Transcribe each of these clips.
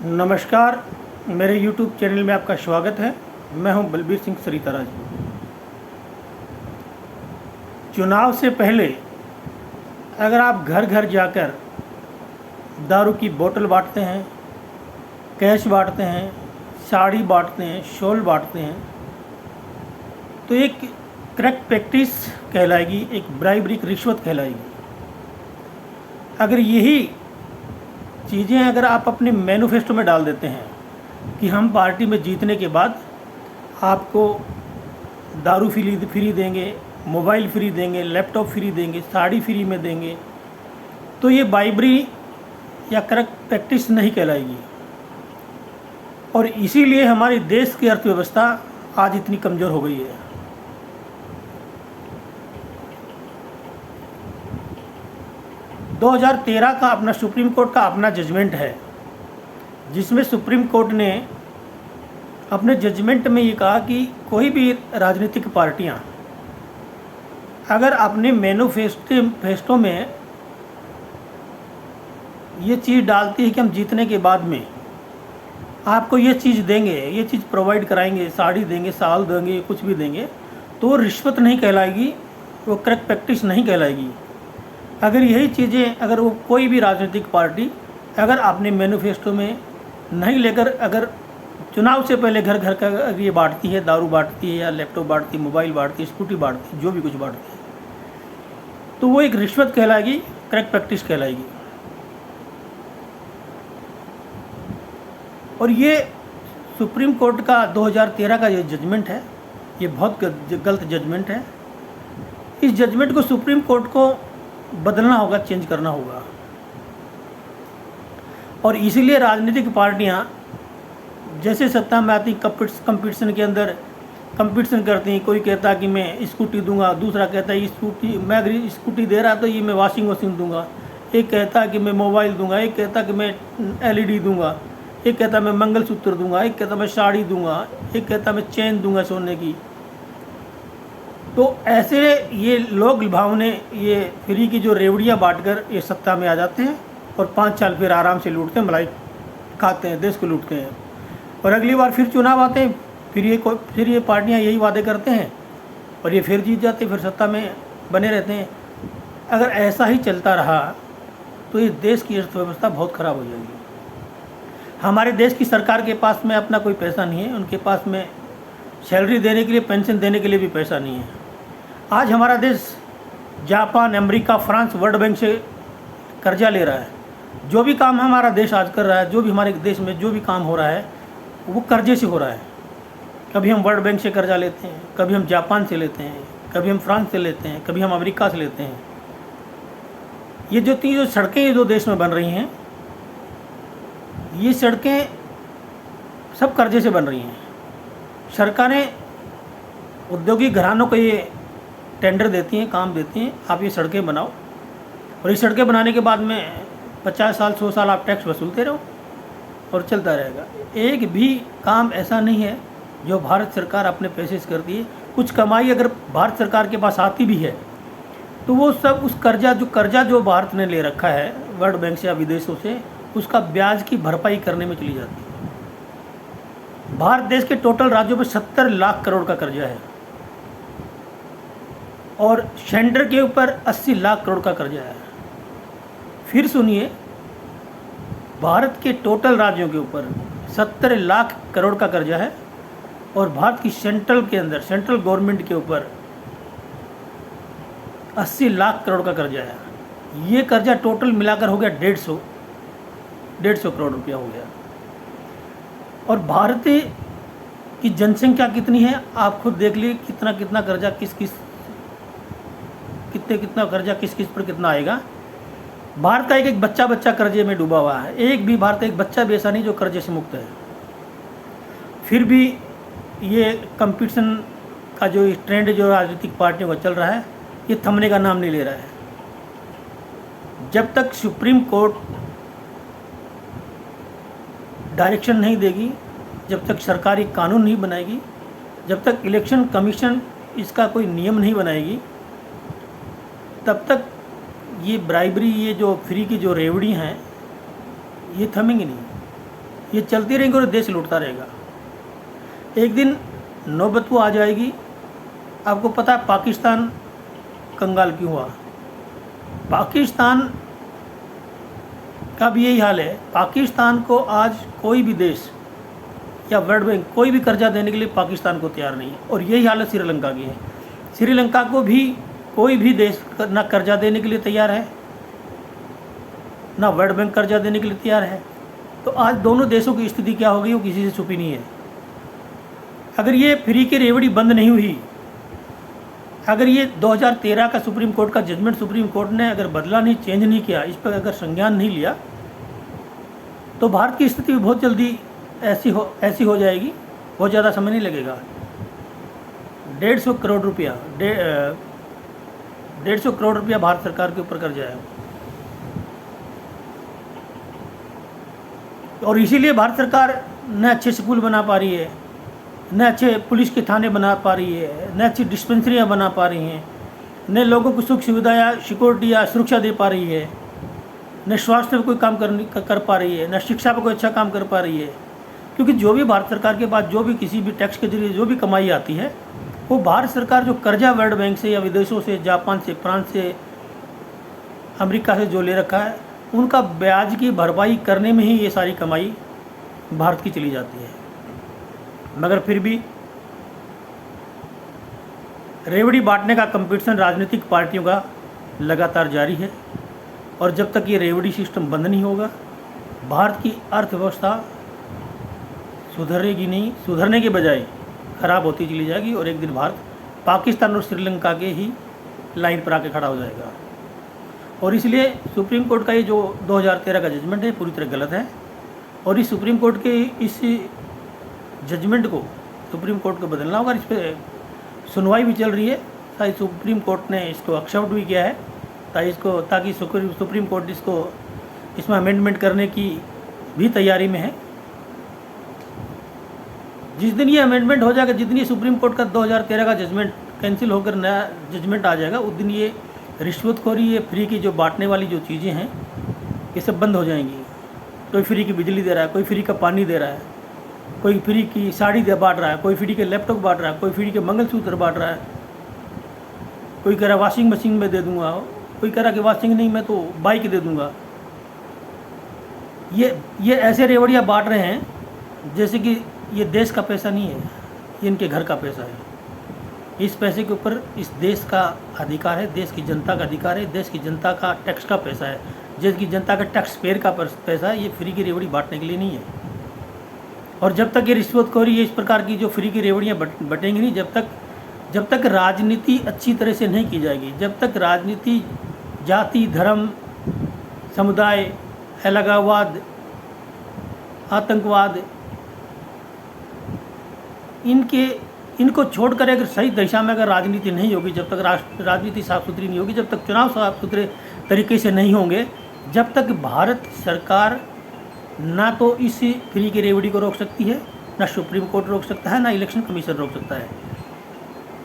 नमस्कार, मेरे YouTube channel में आपका स्वागत है। मैं हूं बलबीर सिंह सरिता। चुनाव से पहले अगर आप घर घर जाकर दारू की बोतल बांटते हैं, कैश बांटते हैं, साड़ी बांटते हैं, शॉल बांटते हैं, तो एक करेक्ट प्रैक्टिस कहलाएगी, एक ब्राइबरी, रिश्वत कहलाएगी। अगर यही चीज़ें अगर आप अपने मैनिफेस्टो में डाल देते हैं कि हम पार्टी में जीतने के बाद आपको दारू फ्री देंगे, मोबाइल फ्री देंगे, लैपटॉप फ्री देंगे, साड़ी फ्री में देंगे, तो ये ब्राइबरी या करेक्ट प्रैक्टिस नहीं कहलाएगी। और इसीलिए हमारे देश की अर्थव्यवस्था आज इतनी कमज़ोर हो गई है। दो 2013 का अपना सुप्रीम कोर्ट का अपना जजमेंट है, जिसमें सुप्रीम कोर्ट ने अपने जजमेंट में ये कहा कि कोई भी राजनीतिक पार्टियां अगर अपने मैनिफेस्टो में ये चीज़ डालती है कि हम जीतने के बाद में आपको ये चीज़ देंगे, ये चीज़ प्रोवाइड कराएंगे, साड़ी देंगे, साल देंगे, कुछ भी देंगे, तो वो रिश्वत नहीं कहलाएगी, वो करेक्ट प्रैक्टिस नहीं कहलाएगी। अगर यही चीज़ें अगर वो कोई भी राजनीतिक पार्टी अगर अपने मैनिफेस्टो में नहीं लेकर अगर चुनाव से पहले घर घर का ये बांटती है, दारू बांटती है या लैपटॉप बांटती है, मोबाइल बांटती है, स्कूटी बांटती है, जो भी कुछ बांटती है, तो वो एक रिश्वत कहलाएगी, करेक्ट प्रैक्टिस कहलाएगी। और ये सुप्रीम कोर्ट का 2013 का ये जजमेंट है, ये बहुत गलत जजमेंट है। इस जजमेंट को सुप्रीम कोर्ट को बदलना होगा, चेंज करना होगा। और इसीलिए राजनीतिक पार्टियां जैसे सत्ता में आती कंपटीशन के अंदर कंपटीशन करती हैं। कोई कहता कि मैं स्कूटी दूंगा, दूसरा कहता है स्कूटी, मैं अगर स्कूटी दे रहा तो ये मैं वॉशिंग मशीन दूंगा, एक कहता कि मैं मोबाइल दूंगा, एक कहता कि मैं LED दूंगा, एक कहता मैं मंगलसूत्र दूंगा, एक कहता मैं साड़ी दूंगा, एक कहता मैं चेन दूंगा सोने की। तो ऐसे ये लोग भावने ये फ्री की जो रेवड़ियाँ बांटकर ये सत्ता में आ जाते हैं और 5 साल फिर आराम से लूटते हैं, मलाई खाते हैं, देश को लूटते हैं। और अगली बार फिर चुनाव आते हैं, फिर ये पार्टियां यही वादे करते हैं और ये फिर जीत जाते हैं, फिर सत्ता में बने रहते हैं। अगर ऐसा ही चलता रहा तो ये देश की अर्थव्यवस्था बहुत ख़राब हो जाएगी। हमारे देश की सरकार के पास में अपना कोई पैसा नहीं है, उनके पास में सैलरी देने के लिए, पेंशन देने के लिए भी पैसा नहीं है। आज हमारा देश Japan, America, France, world bank से कर्जा ले रहा है। जो भी काम हमारा देश आज कर रहा है, जो भी हमारे देश में जो भी काम हो रहा है, वो कर्जे से हो रहा है। कभी हम वर्ल्ड बैंक से कर्जा लेते हैं, कभी हम जापान से लेते हैं, कभी हम फ्रांस से लेते हैं, कभी हम अमेरिका से लेते हैं। ये जो सड़कें जो देश में बन रही हैं, ये सड़कें सब कर्जे से बन रही हैं। सरकारें औद्योगिक घरानों को ये टेंडर देती हैं, काम देती हैं, आप ये सड़कें बनाओ, और ये सड़कें बनाने के बाद में 50 साल 100 साल आप टैक्स वसूलते रहो और चलता रहेगा। एक भी काम ऐसा नहीं है जो भारत सरकार अपने पैसे से करती है। कुछ कमाई अगर भारत सरकार के पास आती भी है तो वो सब उस कर्जा जो भारत ने ले रखा है वर्ल्ड बैंक से या विदेशों से, उसका ब्याज की भरपाई करने में चली जाती है। भारत देश के टोटल राज्यों में 70 लाख करोड़ का कर्जा है और सेंटर के ऊपर 80 लाख करोड़ का कर्जा है। फिर सुनिए, भारत के टोटल राज्यों के ऊपर 70 लाख करोड़ का कर्जा है और भारत की सेंट्रल के अंदर सेंट्रल गवर्नमेंट के ऊपर 80 लाख करोड़ का कर्जा है। ये कर्जा टोटल मिलाकर हो गया 150 करोड़ रुपया हो गया। और भारत की जनसंख्या कितनी है आप खुद देख लीजिए, कितना कर्जा कितना कर्जा किस पर कितना आएगा। भारत का एक बच्चा कर्जे में डूबा हुआ है। एक भी भारत एक बच्चा भी ऐसा नहीं जो कर्जे से मुक्त है। फिर भी ये कंपटीशन का जो ट्रेंड जो राजनीतिक पार्टियों का चल रहा है, ये थमने का नाम नहीं ले रहा है। जब तक सुप्रीम कोर्ट डायरेक्शन नहीं देगी, जब तक सरकारी कानून नहीं बनाएगी, जब तक इलेक्शन कमीशन इसका कोई नियम नहीं बनाएगी, तब तक ये ब्राइबरी, ये जो फ्री की जो रेवड़ी हैं, ये थमेंगे नहीं। ये चलती रहेंगी और देश लूटता रहेगा। एक दिन नौबत वो आ जाएगी। आपको पता है पाकिस्तान कंगाल क्यों हुआ? पाकिस्तान का भी यही हाल है। पाकिस्तान को आज कोई भी देश या वर्ल्ड बैंक कोई भी कर्जा देने के लिए पाकिस्तान को तैयार नहीं है, और यही हालत श्रीलंका की है। श्रीलंका को भी कोई भी देश ना कर्जा देने के लिए तैयार है, ना वर्ल्ड बैंक कर्जा देने के लिए तैयार है। तो आज दोनों देशों की स्थिति क्या होगी वो किसी से छुपी नहीं है। अगर ये फ्री की रेवड़ी बंद नहीं हुई, अगर ये 2013 का सुप्रीम कोर्ट का जजमेंट सुप्रीम कोर्ट ने अगर बदला नहीं, चेंज नहीं किया, इस पर अगर संज्ञान नहीं लिया, तो भारत की स्थिति बहुत जल्दी ऐसी हो जाएगी। बहुत ज़्यादा समय नहीं लगेगा। 150 करोड़ रुपया 150 करोड़ रुपया भारत सरकार के ऊपर कर्जा है, और इसीलिए भारत सरकार न अच्छे स्कूल बना पा रही है, न अच्छे पुलिस के थाने बना पा रही है, न अच्छी डिस्पेंसरियाँ बना पा रही हैं, न लोगों को सुख सुविधा या सिक्योरिटी या सुरक्षा दे पा रही है, न स्वास्थ्य पे कोई काम कर पा रही है, न शिक्षा पे कोई अच्छा काम कर पा रही है। क्योंकि जो भी भारत सरकार के पास जो भी किसी भी टैक्स के जरिए जो भी कमाई आती है, वो भारत सरकार जो कर्जा वर्ल्ड बैंक से या विदेशों से, जापान से, फ्रांस से, अमेरिका से जो ले रखा है, उनका ब्याज की भरपाई करने में ही ये सारी कमाई भारत की चली जाती है। मगर फिर भी रेवड़ी बांटने का कंपटीशन राजनीतिक पार्टियों का लगातार जारी है, और जब तक ये रेवड़ी सिस्टम बंद नहीं होगा, भारत की अर्थव्यवस्था सुधरेगी नहीं, सुधरने के बजाय खराब होती चली जाएगी, और एक दिन भारत पाकिस्तान और श्रीलंका के ही लाइन पर आके खड़ा हो जाएगा। और इसलिए सुप्रीम कोर्ट का ये जो 2013 का जजमेंट है पूरी तरह गलत है, और इस सुप्रीम कोर्ट के इस जजमेंट को सुप्रीम कोर्ट को बदलना होगा। इस पर सुनवाई भी चल रही है, शायद सुप्रीम कोर्ट ने इसको एक्सेप्ट भी किया है, ताकि सुप्रीम कोर्ट इसमें अमेंडमेंट करने की भी तैयारी में है। जिस दिन ये अमेंडमेंट हो जाएगा, जिस दिन ये सुप्रीम कोर्ट का 2013 का जजमेंट कैंसिल होकर नया जजमेंट आ जाएगा, उस दिन ये रिश्वतखोरी, ये फ्री की जो बांटने वाली जो चीज़ें हैं, ये सब बंद हो जाएंगी। कोई फ्री की बिजली दे रहा है, कोई फ्री का पानी दे रहा है, कोई फ्री की साड़ी बांट रहा है, कोई फ्री के लैपटॉप बांट रहा है, कोई फ्री के मंगलसूत्र बांट रहा है, कोई कह रहा है वॉशिंग मशीन में दे दूंगा, कोई कह रहा कि वॉशिंग नहीं मैं तो बाइक दे दूंगा। ये ऐसे रेवड़ियाँ बांट रहे हैं जैसे कि ये देश का पैसा नहीं है, ये इनके घर का पैसा है। इस पैसे के ऊपर इस देश का अधिकार है, देश की जनता का अधिकार है, देश की जनता का टैक्स का पैसा है, देश की जनता का टैक्स पेयर का पैसा है। ये फ्री की रेवड़ी बांटने के लिए नहीं है। और जब तक ये रिश्वतखोरी, ये इस प्रकार की जो फ्री की रेवड़ियाँ बटेंगी नहीं, जब तक राजनीति अच्छी तरह से नहीं की जाएगी, जब तक राजनीति जाति, धर्म, समुदाय, अलगाववाद, आतंकवाद, इनको छोड़कर अगर सही दिशा में अगर राजनीति नहीं होगी, जब तक राजनीति साफ सुथरी नहीं होगी, जब तक चुनाव साफ सुथरे तरीके से नहीं होंगे, जब तक भारत सरकार ना तो इस फ्री की रेवड़ी को रोक सकती है, ना सुप्रीम कोर्ट रोक सकता है, ना इलेक्शन कमीशन रोक सकता है।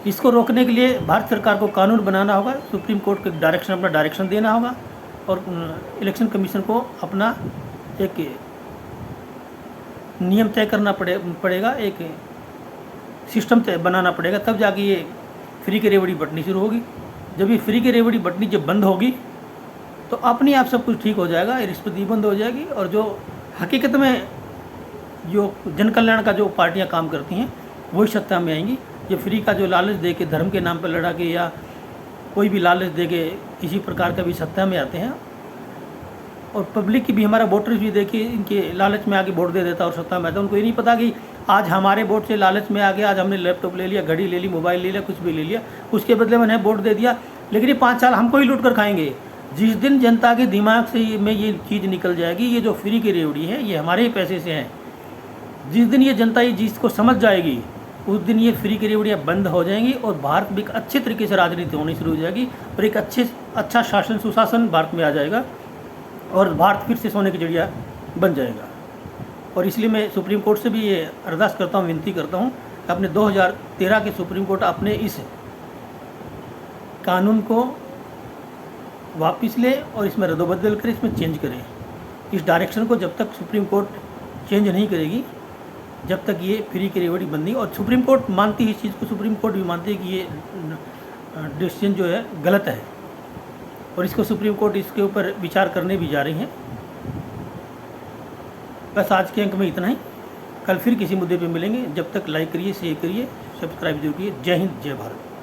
इसको रोकने के लिए भारत सरकार को कानून बनाना होगा, सुप्रीम कोर्ट के अपना डायरेक्शन देना होगा, और इलेक्शन कमीशन को अपना एक नियम तय करना पड़ेगा, एक सिस्टम बनाना पड़ेगा, तब जाके ये फ्री की रेवड़ी बंटनी शुरू होगी। जब ये फ्री की रेवड़ी बंटनी जब बंद होगी, तो अपने आप सब कुछ ठीक हो जाएगा, रिश्वत बंद हो जाएगी, और जो हकीकत में जो जन कल्याण का जो पार्टियां काम करती हैं वही सत्ता में आएंगी। ये फ्री का जो लालच दे के, धर्म के नाम पर लड़ा के, या कोई भी लालच दे के किसी प्रकार का भी सत्ता में आते हैं, और पब्लिक की भी, हमारा वोटर्स भी देखिए इनके लालच में आके वोट दे देता और सत्ता में आता है। उनको ये नहीं पता कि आज हमारे वोट से लालच में आ गया, आज हमने लैपटॉप ले लिया, घड़ी ले ली, मोबाइल ले लिया, कुछ भी ले लिया, उसके बदले मैंने वोट दे दिया, लेकिन ये 5 साल हमको ही लूट कर खाएंगे। जिस दिन जनता के दिमाग से में ये चीज़ निकल जाएगी, ये जो फ्री की रेवड़ी है ये हमारे ही पैसे से है, जिस दिन ये जनता ये चीज़ को समझ जाएगी, उस दिन ये फ्री की रेवड़ियाँ बंद हो जाएंगी, और भारत में एक अच्छे तरीके से राजनीति होनी शुरू हो जाएगी, और एक अच्छा शासन सुशासन भारत में आ जाएगा, और भारत फिर से सोने की चिड़िया बन जाएगा। और इसलिए मैं सुप्रीम कोर्ट से भी ये अरदास करता हूँ, विनती करता हूँ कि अपने 2013 के सुप्रीम कोर्ट अपने इस कानून को वापस ले, और इसमें रद्दोबदल करें, इसमें चेंज करें। इस डायरेक्शन को जब तक सुप्रीम कोर्ट चेंज नहीं करेगी जब तक ये फ्री की रेवड़ी बंद नहीं। और सुप्रीम कोर्ट मानती है इस चीज़ को, सुप्रीम कोर्ट भी मानती है कि ये डिसीजन जो है गलत है, और इसको सुप्रीम कोर्ट इसके ऊपर विचार करने भी जा रही हैं। बस आज के अंक में इतना ही, कल फिर किसी मुद्दे पे मिलेंगे। जब तक लाइक करिए, शेयर करिए, सब्सक्राइब जरूर कीजिए। जय हिंद, जय भारत।